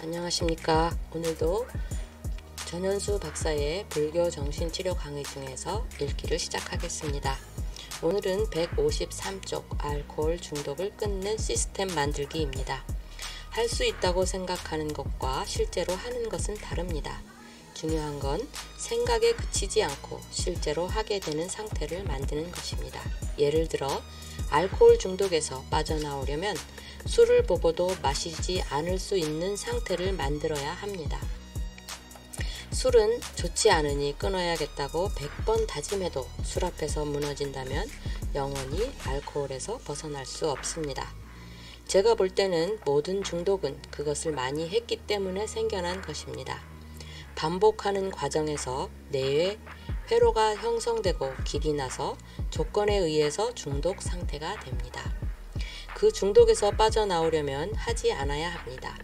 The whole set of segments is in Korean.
안녕하십니까. 오늘도 전현수 박사의 불교 정신치료 강의 중에서 읽기를 시작하겠습니다. 오늘은 153쪽 알코올 중독을 끊는 시스템 만들기입니다. 할 수 있다고 생각하는 것과 실제로 하는 것은 다릅니다. 중요한 건 생각에 그치지 않고 실제로 하게 되는 상태를 만드는 것입니다. 예를 들어 알코올 중독에서 빠져나오려면 술을 보고도 마시지 않을 수 있는 상태를 만들어야 합니다. 술은 좋지 않으니 끊어야겠다고 100번 다짐해도 술 앞에서 무너진다면 영원히 알코올에서 벗어날 수 없습니다. 제가 볼 때는 모든 중독은 그것을 많이 했기 때문에 생겨난 것입니다. 반복하는 과정에서 뇌에 회로가 형성되고 길이 나서 조건에 의해서 중독 상태가 됩니다. 그 중독에서 빠져나오려면 하지 않아야 합니다.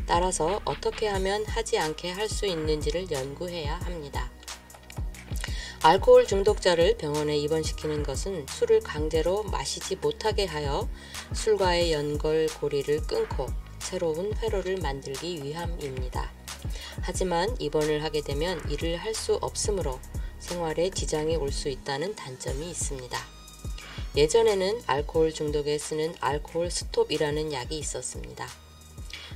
따라서 어떻게 하면 하지 않게 할 수 있는지를 연구해야 합니다. 알코올 중독자를 병원에 입원시키는 것은 술을 강제로 마시지 못하게 하여 술과의 연결고리를 끊고 새로운 회로를 만들기 위함입니다. 하지만 입원을 하게 되면 일을 할 수 없으므로 생활에 지장이 올 수 있다는 단점이 있습니다. 예전에는 알코올 중독에 쓰는 알코올 스톱이라는 약이 있었습니다.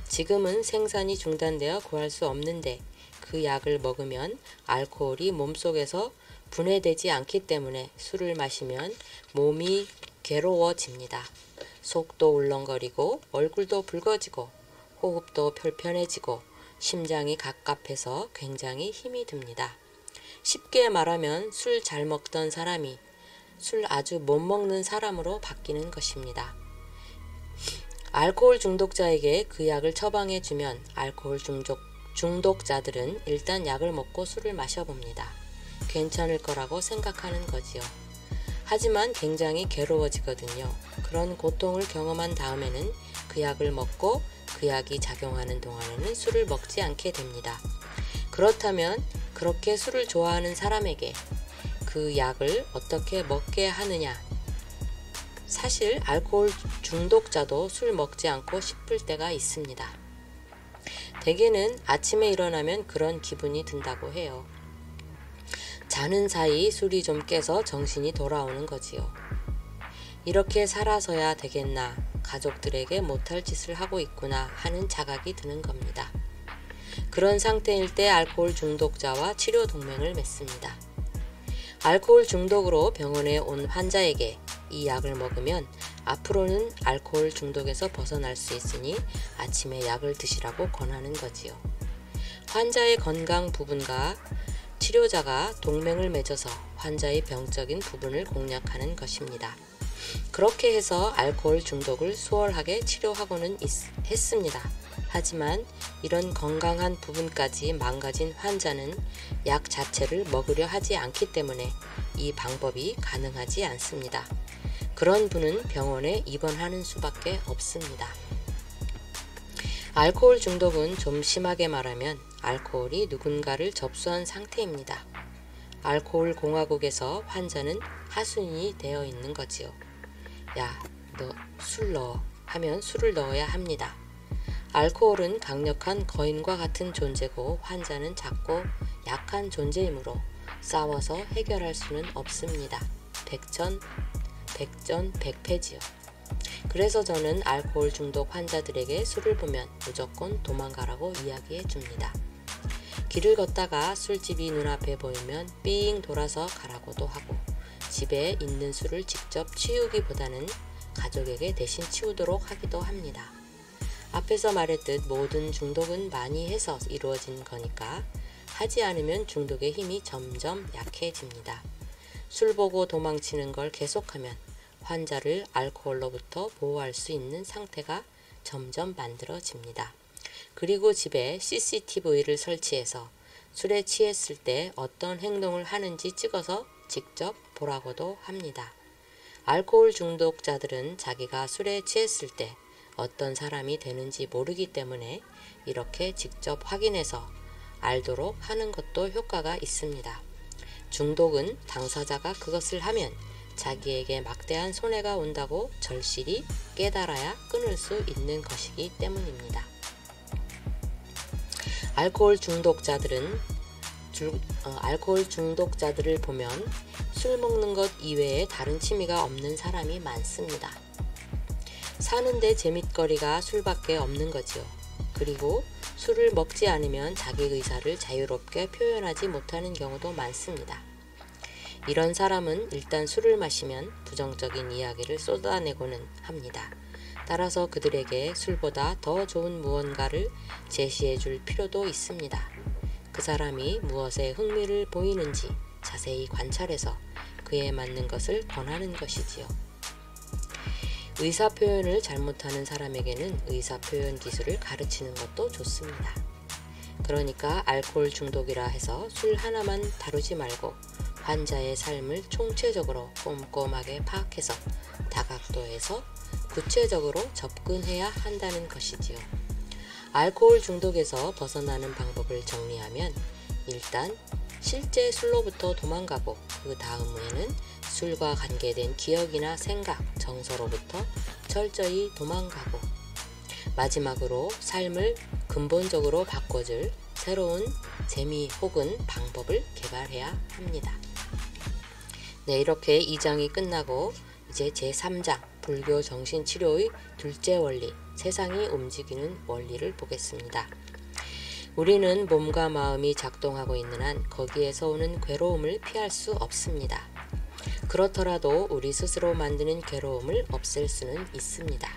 지금은 생산이 중단되어 구할 수 없는데 그 약을 먹으면 알코올이 몸속에서 분해되지 않기 때문에 술을 마시면 몸이 괴로워집니다. 속도 울렁거리고 얼굴도 붉어지고 호흡도 불편해지고 심장이 갑갑해서 굉장히 힘이 듭니다. 쉽게 말하면 술 잘 먹던 사람이 술 아주 못 먹는 사람으로 바뀌는 것입니다. 알코올 중독자에게 그 약을 처방해 주면 알코올 중독자들은 일단 약을 먹고 술을 마셔봅니다. 괜찮을 거라고 생각하는 거지요. 하지만 굉장히 괴로워지거든요. 그런 고통을 경험한 다음에는 그 약을 먹고 그 약이 작용하는 동안에는 술을 먹지 않게 됩니다. 그렇다면 그렇게 술을 좋아하는 사람에게 그 약을 어떻게 먹게 하느냐? 사실 알코올 중독자도 술 먹지 않고 싶을 때가 있습니다. 대개는 아침에 일어나면 그런 기분이 든다고 해요. 자는 사이 술이 좀 깨서 정신이 돌아오는 거지요. 이렇게 살아서야 되겠나, 가족들에게 못할 짓을 하고 있구나 하는 자각이 드는 겁니다. 그런 상태일 때 알코올 중독자와 치료 동맹을 맺습니다. 알코올 중독으로 병원에 온 환자에게 이 약을 먹으면 앞으로는 알코올 중독에서 벗어날 수 있으니 아침에 약을 드시라고 권하는 거지요. 환자의 건강 부분과 치료자가 동맹을 맺어서 환자의 병적인 부분을 공략하는 것입니다. 그렇게 해서 알코올 중독을 수월하게 치료하고는 했습니다. 하지만 이런 건강한 부분까지 망가진 환자는 약 자체를 먹으려 하지 않기 때문에 이 방법이 가능하지 않습니다. 그런 분은 병원에 입원하는 수밖에 없습니다. 알코올 중독은 좀 심하게 말하면 알코올이 누군가를 접수한 상태입니다. 알코올 공화국에서 환자는 하수인이 되어 있는 거지요. 야, 너 술 넣어 하면 술을 넣어야 합니다. 알코올은 강력한 거인과 같은 존재고 환자는 작고 약한 존재이므로 싸워서 해결할 수는 없습니다. 백전백패지요. 그래서 저는 알코올 중독 환자들에게 술을 보면 무조건 도망가라고 이야기해 줍니다. 길을 걷다가 술집이 눈앞에 보이면 삥 돌아서 가라고도 하고 집에 있는 술을 직접 치우기보다는 가족에게 대신 치우도록 하기도 합니다. 앞에서 말했듯 모든 중독은 많이 해서 이루어진 거니까 하지 않으면 중독의 힘이 점점 약해집니다. 술 보고 도망치는 걸 계속하면 환자를 알코올로부터 보호할 수 있는 상태가 점점 만들어집니다. 그리고 집에 CCTV를 설치해서 술에 취했을 때 어떤 행동을 하는지 찍어서 직접 보라고도 합니다. 알코올 중독자들은 자기가 술에 취했을 때 어떤 사람이 되는지 모르기 때문에 이렇게 직접 확인해서 알도록 하는 것도 효과가 있습니다. 중독은 당사자가 그것을 하면 자기에게 막대한 손해가 온다고 절실히 깨달아야 끊을 수 있는 것이기 때문입니다. 알코올 중독자들을 보면 술 먹는 것 이외에 다른 취미가 없는 사람이 많습니다. 사는데 재밌거리가 술밖에 없는 거지요. 그리고 술을 먹지 않으면 자기 의사를 자유롭게 표현하지 못하는 경우도 많습니다. 이런 사람은 일단 술을 마시면 부정적인 이야기를 쏟아내고는 합니다. 따라서 그들에게 술보다 더 좋은 무언가를 제시해 줄 필요도 있습니다. 그 사람이 무엇에 흥미를 보이는지 자세히 관찰해서 그에 맞는 것을 권하는 것이지요. 의사표현을 잘못하는 사람에게는 의사표현 기술을 가르치는 것도 좋습니다. 그러니까 알코올 중독이라 해서 술 하나만 다루지 말고 환자의 삶을 총체적으로 꼼꼼하게 파악해서 다각도에서 구체적으로 접근해야 한다는 것이지요. 알코올 중독에서 벗어나는 방법을 정리하면 일단 실제 술로부터 도망가고 그 다음에는 술과 관계된 기억이나 생각, 정서로부터 철저히 도망가고 마지막으로 삶을 근본적으로 바꿔줄 새로운 재미 혹은 방법을 개발해야 합니다. 네, 이렇게 2장이 끝나고 이제 제3장 불교 정신치료의 둘째 원리, 세상이 움직이는 원리를 보겠습니다. 우리는 몸과 마음이 작동하고 있는 한 거기에서 오는 괴로움을 피할 수 없습니다. 그렇더라도 우리 스스로 만드는 괴로움을 없앨 수는 있습니다.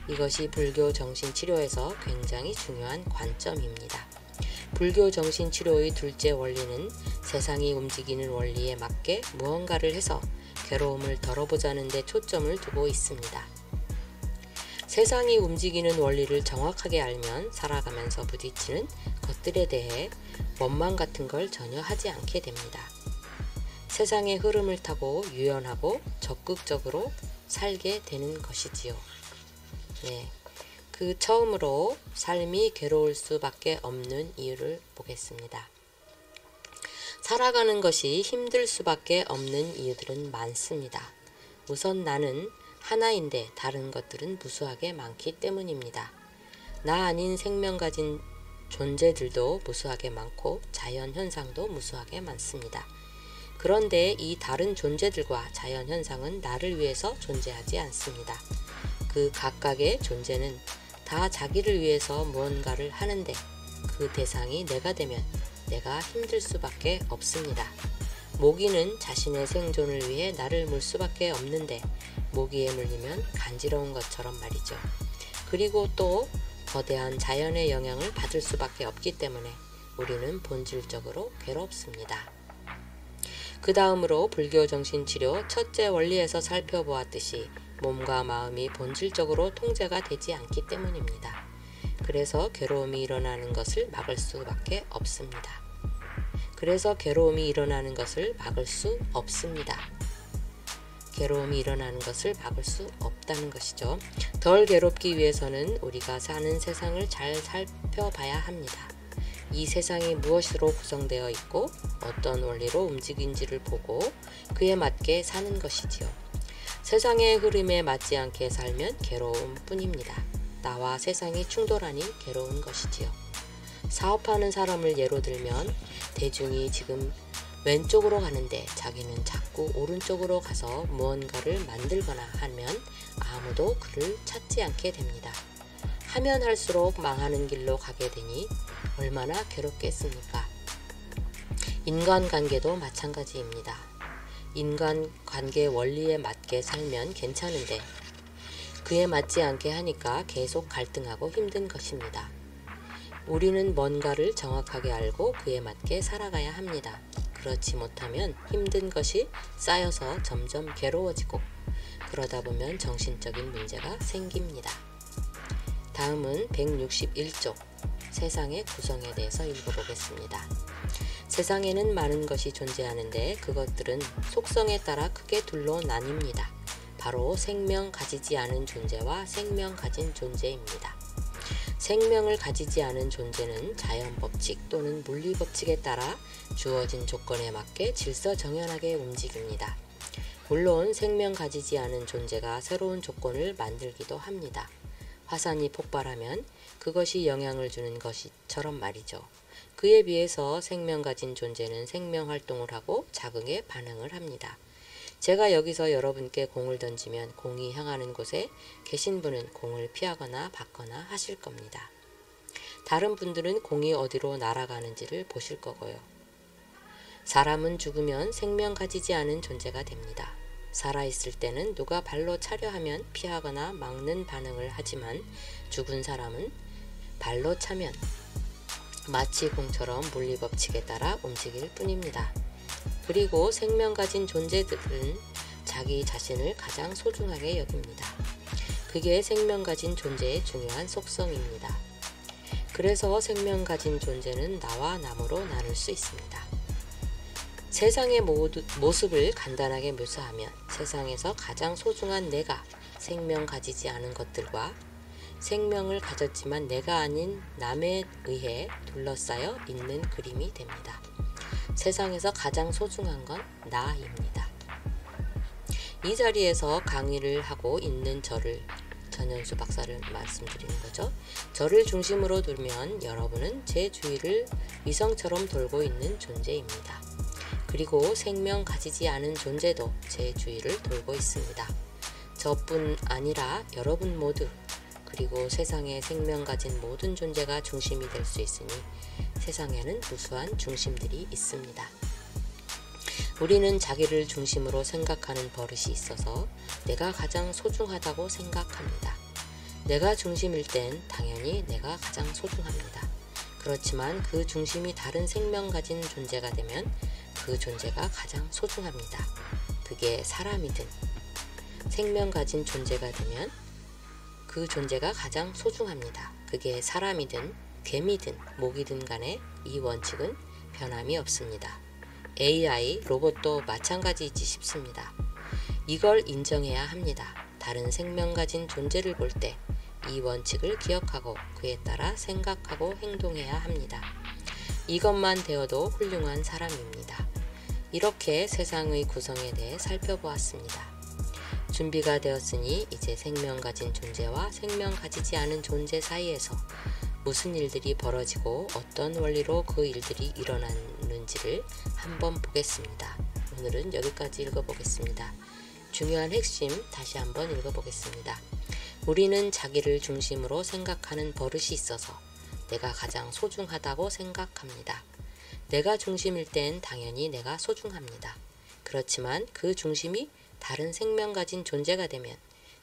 이것이 불교 정신치료에서 굉장히 중요한 관점입니다. 불교 정신치료의 둘째 원리는 세상이 움직이는 원리에 맞게 무언가를 해서 괴로움을 덜어보자는 데 초점을 두고 있습니다. 세상이 움직이는 원리를 정확하게 알면 살아가면서 부딪히는 것들에 대해 원망 같은 걸 전혀 하지 않게 됩니다. 세상의 흐름을 타고 유연하고 적극적으로 살게 되는 것이지요. 네, 그 처음으로 삶이 괴로울 수밖에 없는 이유를 보겠습니다. 살아가는 것이 힘들 수밖에 없는 이유들은 많습니다. 우선 나는 하나인데 다른 것들은 무수하게 많기 때문입니다. 나 아닌 생명 가진 존재들도 무수하게 많고 자연현상도 무수하게 많습니다. 그런데 이 다른 존재들과 자연현상은 나를 위해서 존재하지 않습니다. 그 각각의 존재는 다 자기를 위해서 무언가를 하는데 그 대상이 내가 되면 내가 힘들 수밖에 없습니다. 모기는 자신의 생존을 위해 나를 물 수밖에 없는데 모기에 물리면 간지러운 것처럼 말이죠. 그리고 또 거대한 자연의 영향을 받을 수밖에 없기 때문에 우리는 본질적으로 괴롭습니다. 그 다음으로 불교 정신치료 첫째 원리에서 살펴보았듯이 몸과 마음이 본질적으로 통제가 되지 않기 때문입니다. 그래서 괴로움이 일어나는 것을 막을 수밖에 없습니다. 괴로움이 일어나는 것을 막을 수 없다는 것이죠. 덜 괴롭기 위해서는 우리가 사는 세상을 잘 살펴봐야 합니다. 이 세상이 무엇으로 구성되어 있고 어떤 원리로 움직인지를 보고 그에 맞게 사는 것이지요. 세상의 흐름에 맞지 않게 살면 괴로움 뿐입니다. 나와 세상이 충돌하니 괴로운 것이지요. 사업하는 사람을 예로 들면 대중이 지금 왼쪽으로 가는데 자기는 자꾸 오른쪽으로 가서 무언가를 만들거나 하면 아무도 그를 찾지 않게 됩니다. 하면 할수록 망하는 길로 가게 되니 얼마나 괴롭겠습니까? 인간관계도 마찬가지입니다. 인간관계 원리에 맞게 살면 괜찮은데 그에 맞지 않게 하니까 계속 갈등하고 힘든 것입니다. 우리는 뭔가를 정확하게 알고 그에 맞게 살아가야 합니다. 그렇지 못하면 힘든 것이 쌓여서 점점 괴로워지고 그러다 보면 정신적인 문제가 생깁니다. 다음은 161쪽 세상의 구성에 대해서 읽어보겠습니다. 세상에는 많은 것이 존재하는데 그것들은 속성에 따라 크게 둘로 나뉩니다. 바로 생명 가지지 않은 존재와 생명 가진 존재입니다. 생명을 가지지 않은 존재는 자연법칙 또는 물리법칙에 따라 주어진 조건에 맞게 질서정연하게 움직입니다. 물론 생명 가지지 않은 존재가 새로운 조건을 만들기도 합니다. 화산이 폭발하면 그것이 영향을 주는 것처럼 말이죠. 그에 비해서 생명 가진 존재는 생명 활동을 하고 자극에 반응을 합니다. 제가 여기서 여러분께 공을 던지면 공이 향하는 곳에 계신 분은 공을 피하거나 받거나 하실 겁니다. 다른 분들은 공이 어디로 날아가는지를 보실 거고요. 사람은 죽으면 생명 가지지 않은 존재가 됩니다. 살아있을 때는 누가 발로 차려 하면 피하거나 막는 반응을 하지만 죽은 사람은 발로 차면 마치 공처럼 물리법칙에 따라 움직일 뿐입니다. 그리고 생명 가진 존재들은 자기 자신을 가장 소중하게 여깁니다. 그게 생명 가진 존재의 중요한 속성입니다. 그래서 생명 가진 존재는 나와 남으로 나눌 수 있습니다. 세상의 모습을 간단하게 묘사하면 세상에서 가장 소중한 내가 생명 가지지 않은 것들과 생명을 가졌지만 내가 아닌 남에 의해 둘러싸여 있는 그림이 됩니다. 세상에서 가장 소중한 건 나입니다. 이 자리에서 강의를 하고 있는 전현수 박사를 말씀드리는 거죠. 저를 중심으로 두면 여러분은 제 주위를 위성처럼 돌고 있는 존재입니다. 그리고 생명 가지지 않은 존재도 제 주위를 돌고 있습니다. 저뿐 아니라 여러분 모두 그리고 세상에 생명 가진 모든 존재가 중심이 될 수 있으니 세상에는 무수한 중심들이 있습니다. 우리는 자기를 중심으로 생각하는 버릇이 있어서 내가 가장 소중하다고 생각합니다. 내가 중심일 땐 당연히 내가 가장 소중합니다. 그렇지만 그 중심이 다른 생명 가진 존재가 되면 그 존재가 가장 소중합니다. 그게 사람이든 생명 가진 존재가 되면 그 존재가 가장 소중합니다. 그게 사람이든 개미든 모기든 간에 이 원칙은 변함이 없습니다. AI, 로봇도 마찬가지이지 싶습니다. 이걸 인정해야 합니다. 다른 생명 가진 존재를 볼 때 이 원칙을 기억하고 그에 따라 생각하고 행동해야 합니다. 이것만 되어도 훌륭한 사람입니다. 이렇게 세상의 구성에 대해 살펴보았습니다. 준비가 되었으니 이제 생명 가진 존재와 생명 가지지 않은 존재 사이에서 무슨 일들이 벌어지고 어떤 원리로 그 일들이 일어나는지를 한번 보겠습니다. 오늘은 여기까지 읽어보겠습니다. 중요한 핵심 다시 한번 읽어보겠습니다. 우리는 자기를 중심으로 생각하는 버릇이 있어서 내가 가장 소중하다고 생각합니다. 내가 중심일 땐 당연히 내가 소중합니다. 그렇지만 그 중심이 다른 생명 가진 존재가 되면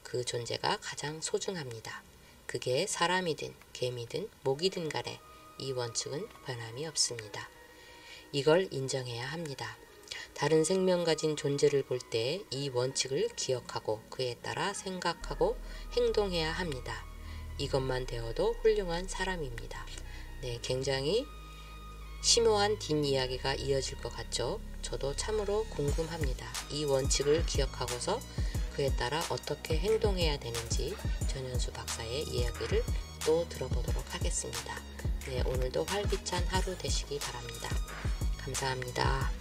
그 존재가 가장 소중합니다. 그게 사람이든 개미든 모기든 간에 이 원칙은 변함이 없습니다. 이걸 인정해야 합니다. 다른 생명 가진 존재를 볼 때 이 원칙을 기억하고 그에 따라 생각하고 행동해야 합니다. 이것만 되어도 훌륭한 사람입니다. 네, 굉장히 심오한 뒷이야기가 이어질 것 같죠? 저도 참으로 궁금합니다. 이 원칙을 기억하고서 그에 따라 어떻게 행동해야 되는지 전현수 박사의 이야기를 또 들어보도록 하겠습니다. 네, 오늘도 활기찬 하루 되시기 바랍니다. 감사합니다.